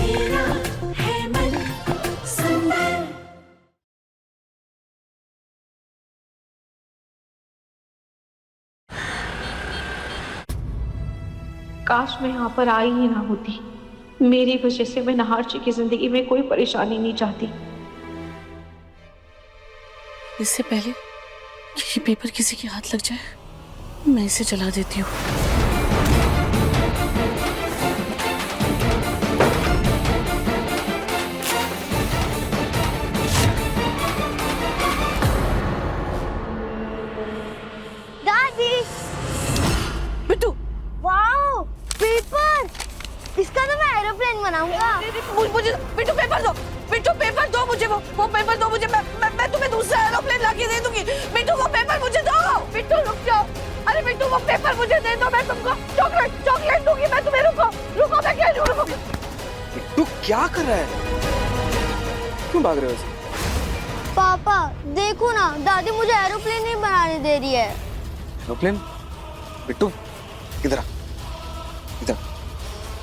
मेरा है मन सुंदर। काश मैं यहाँ पर आई ही ना होती। मेरी वजह से मैं नहारची की जिंदगी में कोई परेशानी नहीं चाहती। इससे पहले कि ये पेपर किसी के हाथ लग जाए, मैं इसे जला देती हूँ। दादी, बिट्टू, वाओ, पेपर! इसका तो मैं एरोप्लेन बनाऊंगा। मुझे बिट्टू पेपर दो, बिट्टू पेपर दो मुझे, वो पेपर दो मुझे, मैं तुम्हें दूसरा एरोप्लेन लाके दे दूंगी। बिट्टू वो पेपर मुझे दो। बिट्टू रुक जाओ, अरे बिट्टू वो पेपर मुझे दे दो, मैं तुमको चॉकलेट दूंगी मैं तुम्हें। रुको मैं कह रही हूँ, रुको। बिट्टू क्या कर रहा है? क्यों भाग रहे हो? पापा देखो ना, दादी मुझे एरोप्लेन नहीं बनाने दे रही है। एरोप्लेन? बिट्टू इधर आ, इधर।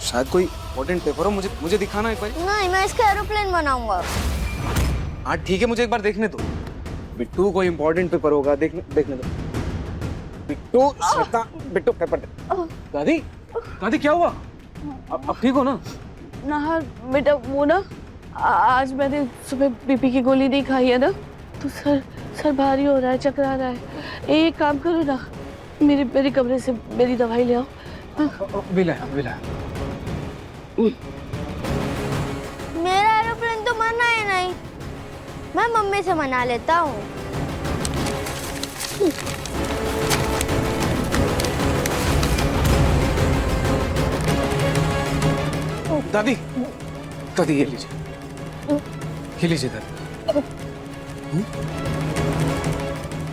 शायद कोई इम्पोर्टेंट पेपर हो, मुझे दिखाना एक बार। नहीं, मैं इसका एरोप्लेन बनाऊंगा। हाँ ठीक है, मुझे एक बार देखने दो। बिट्टू कोई इम्पोर्टेंट पेपर होगा, देखने दो। बिट्टू श्वेता, बिट्टू पेपर दे। दादी क्या हुआ? अब ठीक हो ना? नहार बेटा, वो ना आज मैंने सुबह बीपी की गोली नहीं खाई है ना, तो सर भारी हो रहा है, चकरा रहा है। एक काम करो ना, मेरे कमरे से मेरी दवाई ले आओ। विला। मेरा एरोप्लेन तो मना है नहीं, मैं मम्मी से मना लेता हूँ। दादी ये लीजिए दादी।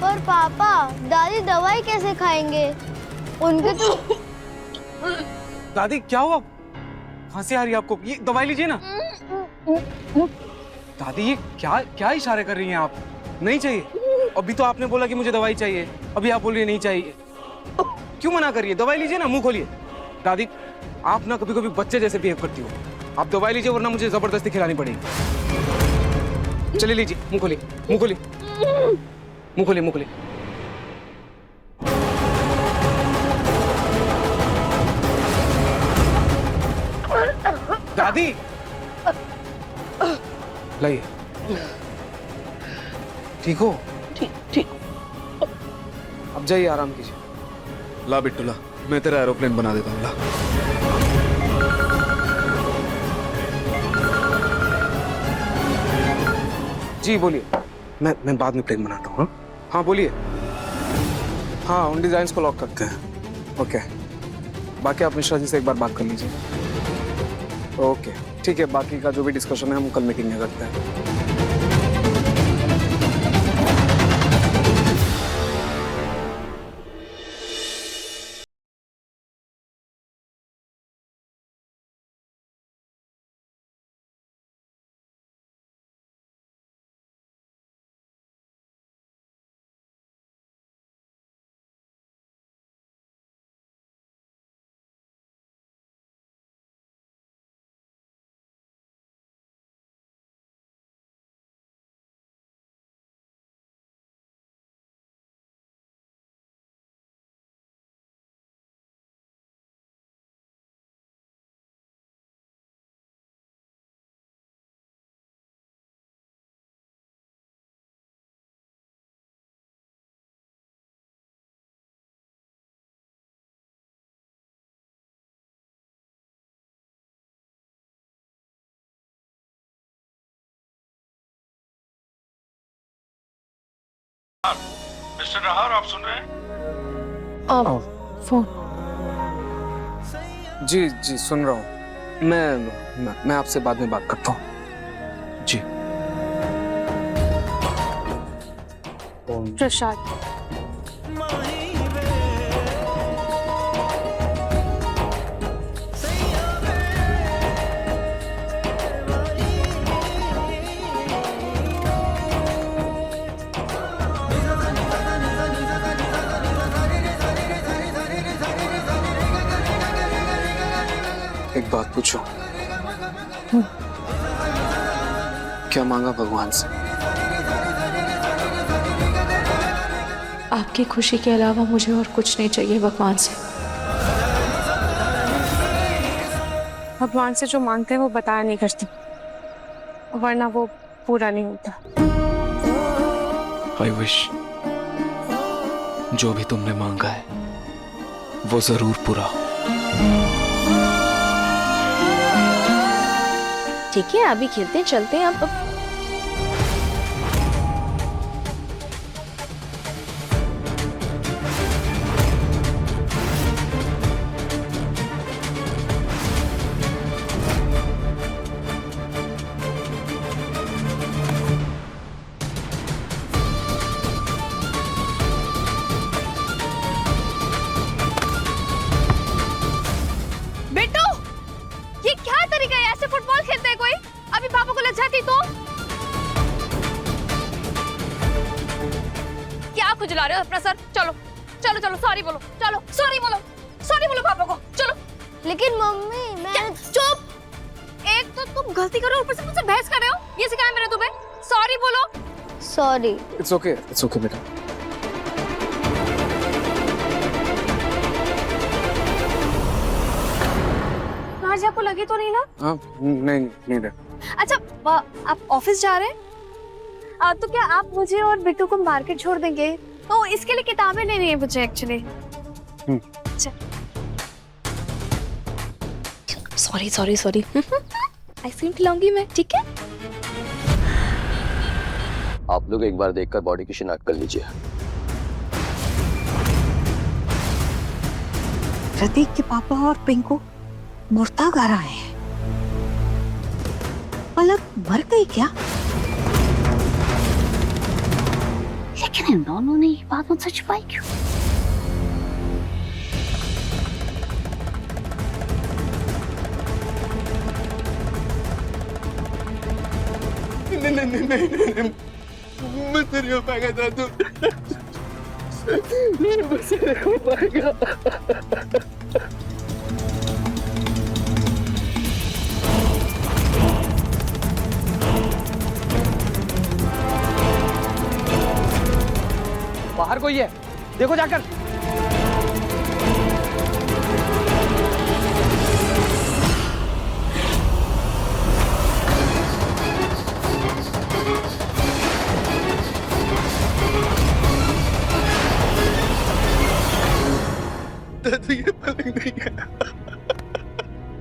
पर पापा, दादी दवाई कैसे खाएंगे? उनके तो दादी क्या हुआ? खांसी आ रही है आपको? ये दवाई लीजिए ना। दादी ये क्या इशारे कर रही हैं आप? नहीं चाहिए। अभी तो आपने बोला कि मुझे दवाई चाहिए, अभी आप बोल रही है नहीं चाहिए। क्यों मना कर रही है? दवाई लीजिए ना, मुंह खोलिए। दादी आप ना कभी बच्चे जैसे बिहेव करती हो। आप दवाई लीजिए वरना मुझे जबरदस्ती खिलानी पड़ेगी। चलिए लीजिए, मुंह खोलिए। दादी लाइए। ठीक हो? ठीक। अब जाइए, आराम कीजिए। ला बिट्टू ला, मैं तेरा एरोप्लेन बना देता हूँ। ला। जी बोलिए। मैं बाद में प्लेन बनाता हूँ। हाँ बोलिए। हाँ उन डिजाइन को लॉक करते हैं। ओके, बाकी आप मिश्रा जी से एक बार बात कर लीजिए। ओके ठीक है, बाकी का जो भी डिस्कशन है हम कल मीटिंग में करते हैं। मिस्टर नहार, आप सुन रहे हैं? फोन। जी सुन रहा हूँ। मैं आपसे बाद में बात करता हूँ। जी। प्रसाद। एक बात पूछो, क्या मांगा भगवान से? आपकी खुशी के अलावा मुझे और कुछ नहीं चाहिए भगवान से। भगवान से जो मांगते हैं वो बताया नहीं करती, वरना वो पूरा नहीं होता। I wish जो भी तुमने मांगा है वो जरूर पूरा हो। ठीक है, अभी खेलते हैं, चलते हैं अब। बेटू, ये क्या तरीका है? ऐसे फुटबॉल खेलते हैं कोई? अभी पापा को लग जाती तो? क्या खुजला रहे हो अपना सर? चलो चलो चलो, सॉरी बोलो, चलो सॉरी बोलो, सॉरी बोलो पापा को, चलो। लेकिन मम्मी मैं चुप! एक तो तुम गलती करो, ऊपर से मुझसे बहस कर रहे हो। ये सिखाया मैंने तुम्हें? सॉरी बोलो। सॉरी। इट्स ओके बेटा। आज आपको लगी तो नहीं ना? हाँ, नहीं रे। अच्छा, आप ऑफिस जा रहे हैं? तो क्या आप मुझे और बिट्टू को मार्केट छोड़ देंगे? तो इसके लिए किताबें लेनी है मुझे actually. Sorry sorry sorry. Ice cream खिलाऊंगी मैं, ठीक है? आप लोग एक बार देखकर बॉडी की शिनाख्त कर लीजिए। प्रतीक के पापा और पिंकू मुर्ताग आ रहे हैं। पलक मर गई क्या? लेकिन इन दोनों ने ये बात मुझसे छुपाई क्यों? नहीं, मुझसे नहीं हो पाएगा दादू। मुझसे नहीं हो पाएगा। बाहर कोई है, देखो जाकर।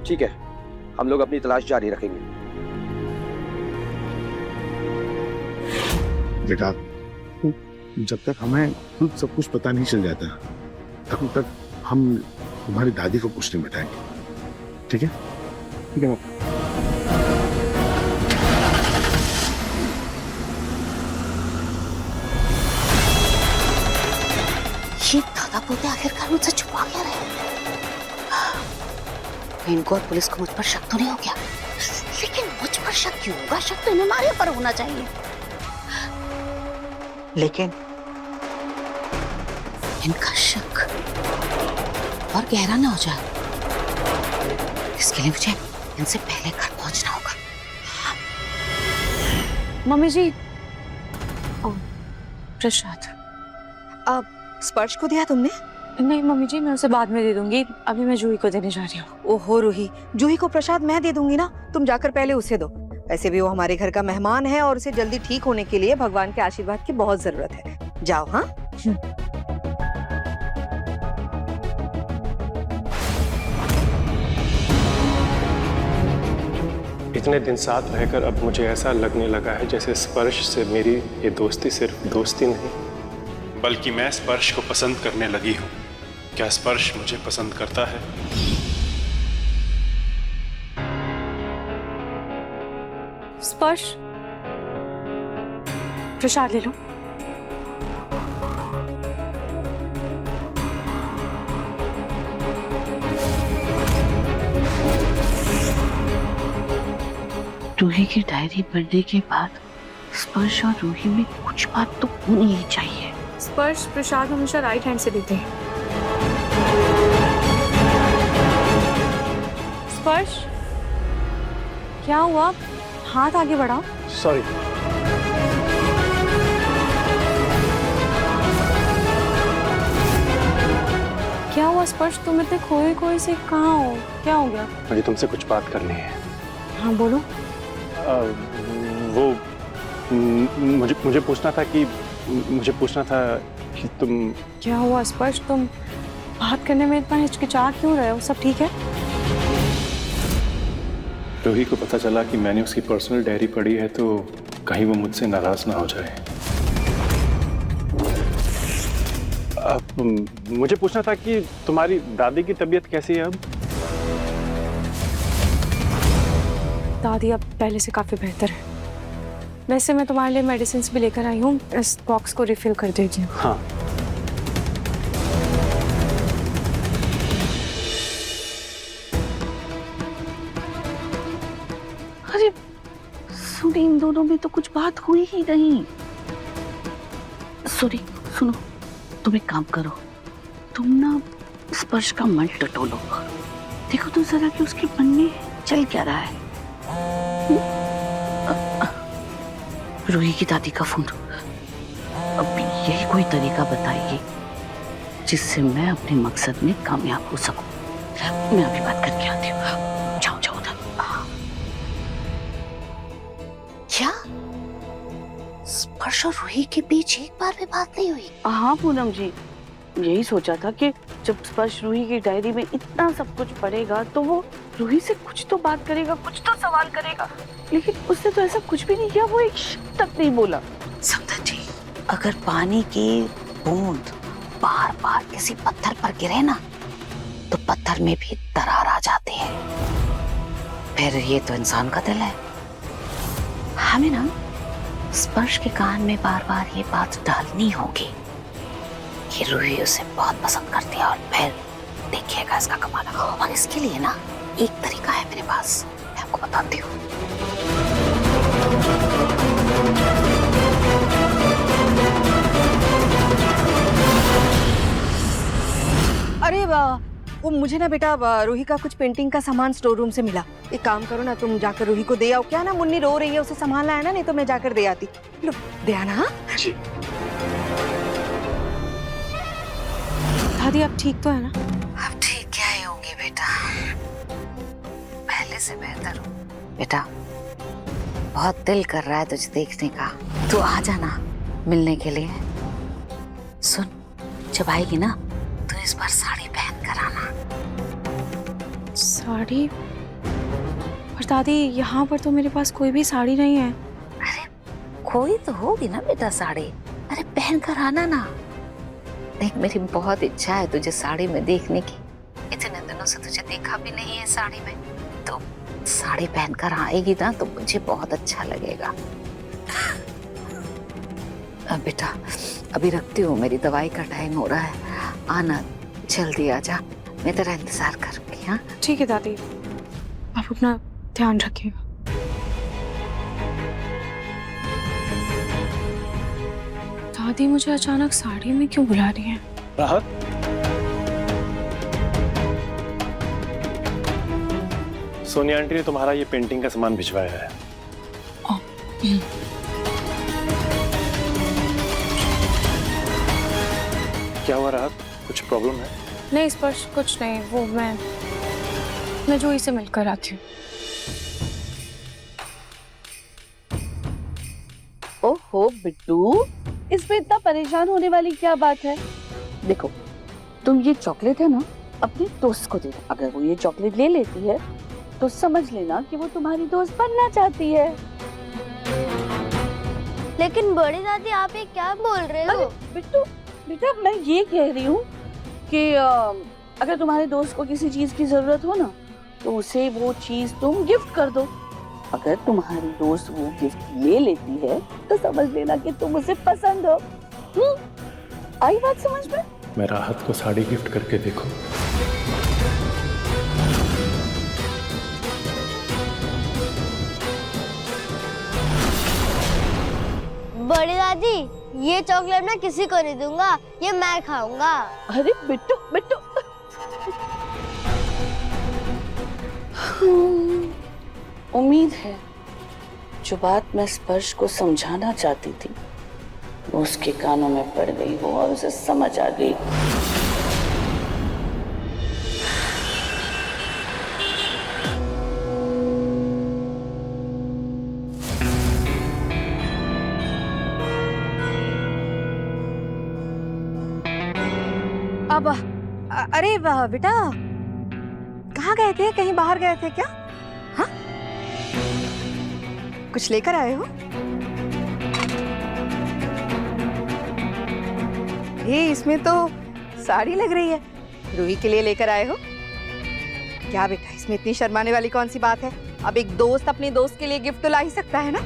ठीक है, हम लोग अपनी तलाश जारी रखेंगे। बेटा, जब तक हमें खुद सब कुछ पता नहीं चल जाता तब तक हम तुम्हारी दादी को कुछ नहीं बताएंगे। ठीक है? ठीक है। ये दादा पोते आखिरकार मुझसे छुपा क्या रहे? इनको और पुलिस को मुझ पर शक तो नहीं हो गया, लेकिन मुझ पर शक क्यों होगा? शक तो इन्हें मारे पर होना चाहिए। लेकिन इनका शक और गहरा ना हो जाए, इसके लिए मुझे इनसे पहले घर पहुंचना होगा। मम्मी जी, प्रसाद। अब स्पर्श को दिया तुमने? नहीं मम्मी जी, मैं उसे बाद में दे दूंगी। अभी मैं जूही को देने जा रही हूँ। ओहो रूही, जूही को प्रसाद मैं दे दूंगी ना, तुम जाकर पहले उसे दो। वैसे भी वो हमारे घर का मेहमान है और उसे जल्दी ठीक होने के लिए भगवान के आशीर्वाद की बहुत जरूरत है। जाओ। हाँ, इतने दिन साथ रहकर अब मुझे ऐसा लगने लगा है जैसे स्पर्श से मेरी ये दोस्ती सिर्फ दोस्ती नहीं बल्कि मैं स्पर्श को पसंद करने लगी हूँ। क्या स्पर्श मुझे पसंद करता है? स्पर्श, प्रसाद ले लो। रूही की डायरी पढ़ने के बाद स्पर्श और रूही में कुछ बात तो होनी ही चाहिए। स्पर्श प्रसाद हमेशा राइट हैंड से देते हैं। स्पर्श, क्या हुआ? हाथ आगे बढ़ाओ। सॉरी। क्या हुआ स्पर्श, तुम इतने खोए खोए से कहाँ हो? क्या हो गया? मुझे तुमसे कुछ बात करनी है। हाँ बोलो। वो मुझे पूछना था कि तुम। क्या हुआ स्पर्श, तुम बात करने में इतना हिचकिचा क्यों रहे हो? सब ठीक है? रूही को पता चला कि मैंने उसकी पर्सनल डायरी पढ़ी है तो कहीं वो मुझसे नाराज ना हो जाए। मुझे पूछना था कि तुम्हारी दादी की तबीयत कैसी है अब? दादी अब पहले से काफी बेहतर है। वैसे मैं तुम्हारे लिए मेडिसिन भी लेकर आई हूँ, इस बॉक्स को रिफिल कर दीजिए। हाँ। अरे सुनी, इन दोनों में तो कुछ बात हुई ही नहीं। सुनी सुनो, तुम एक काम करो, तुम ना स्पर्श का मन टटोलो, देखो तो जरा कि उसके मन में चल क्या रहा है। रूही की दादी का फोन, अब यही कोई तरीका बताएगी जिससे मैं अपने मकसद में कामयाब हो सकूं। मैं अभी बात करके आती हूँ, जाओ जाओ उधर। क्या स्पर्श और रूही के बीच एक बार भी बात नहीं हुई? हाँ पूनम जी, यही सोचा था कि जब स्पर्श रूही की डायरी में इतना सब कुछ पढ़ेगा तो वो रूही से कुछ तो बात करेगा, कुछ तो सवाल करेगा, लेकिन उसने तो ऐसा कुछ भी नहीं किया, वो एक शब्द तक नहीं बोला। समझा जी, अगर पानी की बूंद बार बार किसी पत्थर पर गिरे ना तो पत्थर में भी दरार आ जाती है। फिर ये तो इंसान का दिल है। हमें ना स्पर्श के कान में बार बार ये बात डालनी होगी कि रूही उसे बहुत पसंद करती है, और फिर देखिएगा इसका कमाल। और इसके लिए ना एक तरीका है मेरे पास, मैं आपको बताती हूँ। अरे वाह, वो मुझे ना बेटा रूही का कुछ पेंटिंग का सामान स्टोर रूम से मिला। एक काम करो ना, तुम जाकर रूही को दे आओ। क्या ना मुन्नी रो रही है, उसे संभालना है ना, नहीं तो मैं जाकर दे आती। लो दे आना। जी। दादी अब ठीक तो है ना? अब ठीक क्या ही होंगी बेटा, पहले से बेहतर हूँ। बेटा बहुत दिल कर रहा है तुझे देखने का, तू आ जाना मिलने के लिए। सुन, जब आएगी ना तो इस बार साड़ी पहन कर आना। साड़ी? पर दादी यहाँ पर तो मेरे पास कोई भी साड़ी नहीं है। अरे कोई तो होगी ना बेटा साड़ी, अरे पहन कर आना ना। देख मेरी बहुत इच्छा है तुझे साड़ी में देखने की, इतने दिनों से तुझे देखा भी नहीं है साड़ी में, तो साड़ी पहनकर आएगी ना तो मुझे बहुत अच्छा लगेगा। अब बेटा अभी रखती हूँ, मेरी दवाई का टाइम हो रहा है, आना जल्दी आजा, मैं तेरा इंतजार करूंगी। हाँ ठीक है दादी, आप अपना ध्यान रखिएगा। दादी मुझे अचानक साड़ी में क्यों बुला रही है? राहत, सोनिया आंटी ने तुम्हारा ये पेंटिंग का सामान भिजवाया है। क्या हुआ राहत, कुछ प्रॉब्लम है? नहीं स्पर्श, कुछ नहीं, वो मैं जूही से मिलकर आती हूँ। ओहो बिट्टू, इसमें इतना परेशान होने वाली क्या बात है? देखो तुम ये चॉकलेट है ना अपने दोस्त को दे दो, अगर वो ये चॉकलेट ले लेती है तो समझ लेना कि वो तुम्हारी दोस्त बनना चाहती है। लेकिन बड़ी दादी आप ये क्या बोल रहे हो? बिट्टू बेटा मैं ये कह रही हूँ कि अगर तुम्हारे दोस्त को किसी चीज की जरूरत हो ना तो उसे वो चीज तुम गिफ्ट कर दो। अगर तुम्हारी दोस्त वो गिफ्ट ले लेती है तो समझ लेना कि तुम उसे पसंद हो। आई बात समझ में? मैं राहत को साड़ी गिफ्ट करके देखूं। बड़ी दादी ये चॉकलेट मैं किसी को नहीं दूंगा, ये मैं खाऊंगा। अरे बिट्टू बिट्टू उम्मीद है जो बात मैं स्पर्श को समझाना चाहती थी वो उसके कानों में पड़ गई हो और उसे समझ आ गई। अब अरे बेटा कहाँ गए थे? कहीं बाहर गए थे क्या? हाँ, कुछ लेकर आए हो? ये इसमें तो साड़ी लग रही है। रूही के लिए लेकर आए हो क्या बेटा? इसमें इतनी शर्माने वाली कौन सी बात है? अब एक दोस्त अपने दोस्त के लिए गिफ्ट तो ला ही सकता है ना।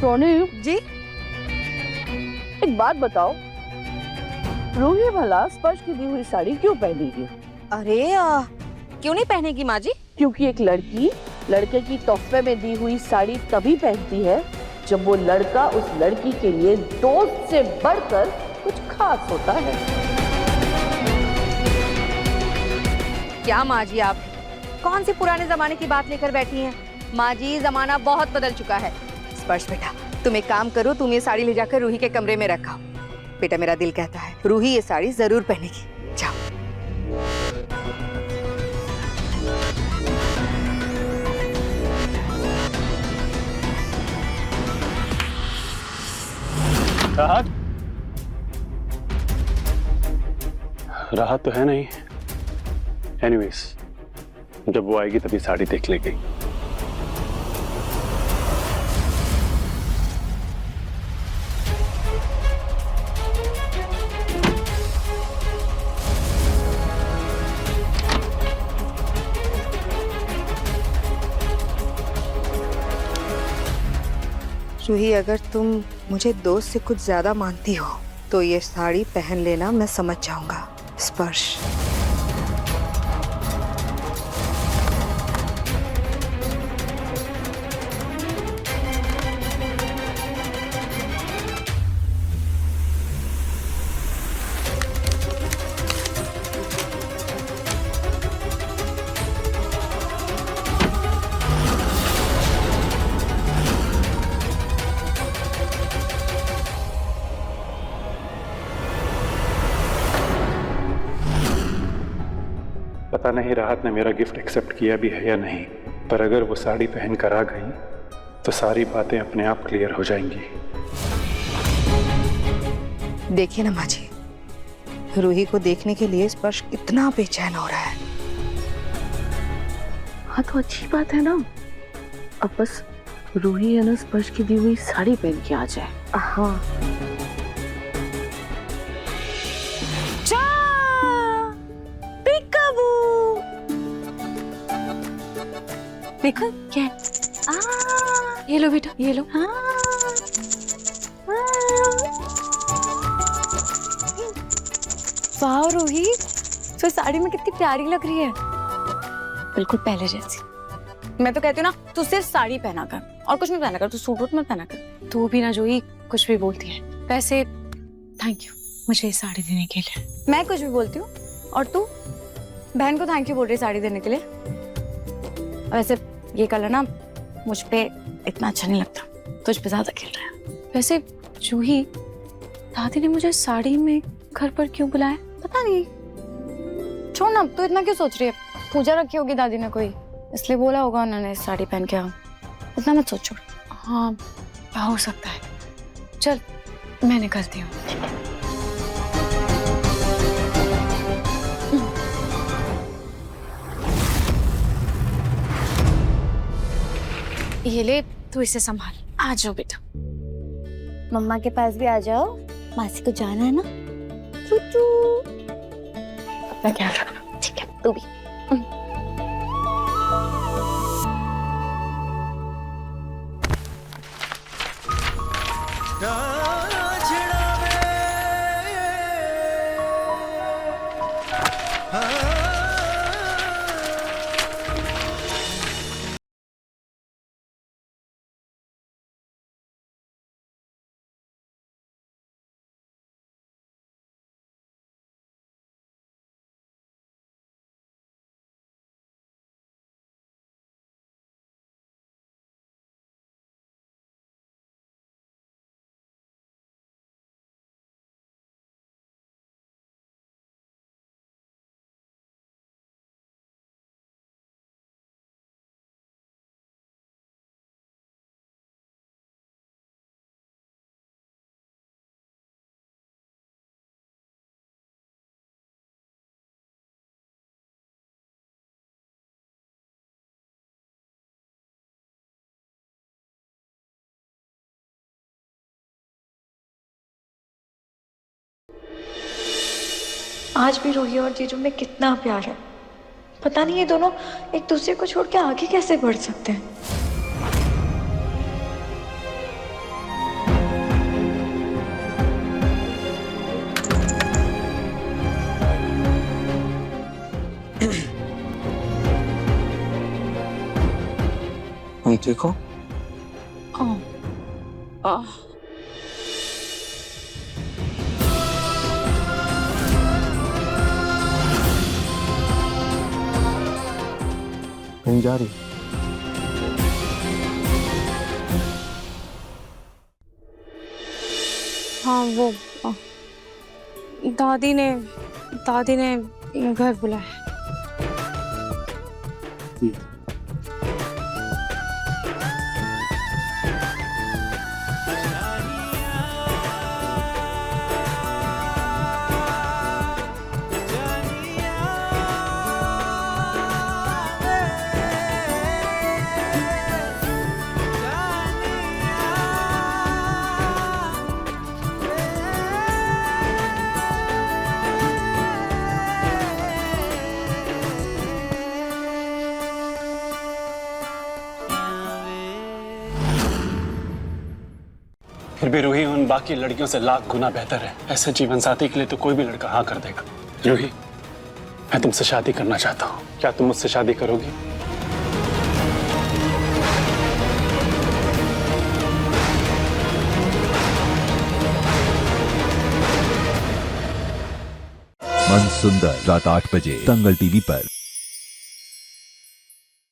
रोनी जी, एक बात बताओ, रूही भला स्पर्श की दी हुई साड़ी क्यों पहनेगी? अरे क्यों नहीं पहनेगी माँ जी? क्योंकि एक लड़की लड़के की तोहफे में दी हुई साड़ी तभी पहनती है जब वो लड़का उस लड़की के लिए दोस्त से बढ़कर कुछ खास होता है। क्या माँ जी आप कौन सी पुराने जमाने की बात लेकर बैठी हैं? माँ जी जमाना बहुत बदल चुका है। स्पर्श बेटा तुम एक काम करो, तुम ये साड़ी ले जाकर रूही के कमरे में रखो। बेटा मेरा दिल कहता है रूही ये साड़ी जरूर पहनेगी। जाओ। राहत राहत तो है नहीं। एनीवेज जब वो आएगी तभी साड़ी देख लेगी। रूही अगर तुम मुझे दोस्त से कुछ ज्यादा मानती हो तो ये साड़ी पहन लेना, मैं समझ जाऊंगा। स्पर्श पता नहीं राहत ने मेरा गिफ्ट एक्सेप्ट किया भी है या नहीं, पर अगर वो साड़ी पहन कर आ गई तो सारी बातें अपने आप क्लियर हो जाएंगी। देखिए ना माँ जी, रूही को देखने के लिए स्पर्श कितना बेचैन हो रहा है। हाँ तो अच्छी बात है ना, अब बस रूही है ना स्पर्श की दी हुई साड़ी पहन के आ जाए। हाँ देखो क्या है? ये लो बेटा, ये लो। वाह रूही, तो साड़ी में कितनी प्यारी लग रही है, बिल्कुल पहले जैसी। मैं तो कहती हूँ ना, तू सिर्फ साड़ी पहना कर और कुछ नहीं पहना कर, तू सूट वूट मत पहना कर। तू भी ना जोई कुछ भी बोलती है। वैसे थैंक यू मुझे ये साड़ी देने के लिए। मैं कुछ भी बोलती हूँ और तू बहन को थैंक यू बोल रही है साड़ी देने के लिए। वैसे ये कलर ना मुझ पे इतना अच्छा नहीं लगता, तुझ पे ज्यादा खिल रहा है। वैसे जूही, दादी ने मुझे साड़ी में घर पर क्यों बुलाया पता नहीं। छोड़ ना, तू इतना क्यों सोच रही है? पूजा रखी होगी दादी ने कोई, इसलिए बोला होगा उन्होंने साड़ी पहन के आओ। इतना मत सोचो। हाँ हो सकता है। चल मैं निकलती हूँ। ये ले, तू इसे संभाल। आ जाओ बेटा। मम्मा के पास भी आ जाओ, मासी को जाना है ना। चूचू। अपना ख्याल रखना। ठीक है, तू भी। आज भी रूही और जीजू में कितना प्यार है। पता नहीं ये दोनों एक दूसरे को छोड़ के आगे कैसे बढ़ सकते हैं। तुम ठीक हो? कहीं जा रही? हाँ वो दादी ने घर बुलाया। फिर भी रूही उन बाकी लड़कियों से लाख गुना बेहतर है। ऐसे जीवन साथी के लिए तो कोई भी लड़का हाँ कर देगा। रूही, मैं तुमसे शादी करना चाहता हूँ। क्या तुम मुझसे शादी करोगी? मन सुंदर रात 8 बजे दंगल टीवी पर।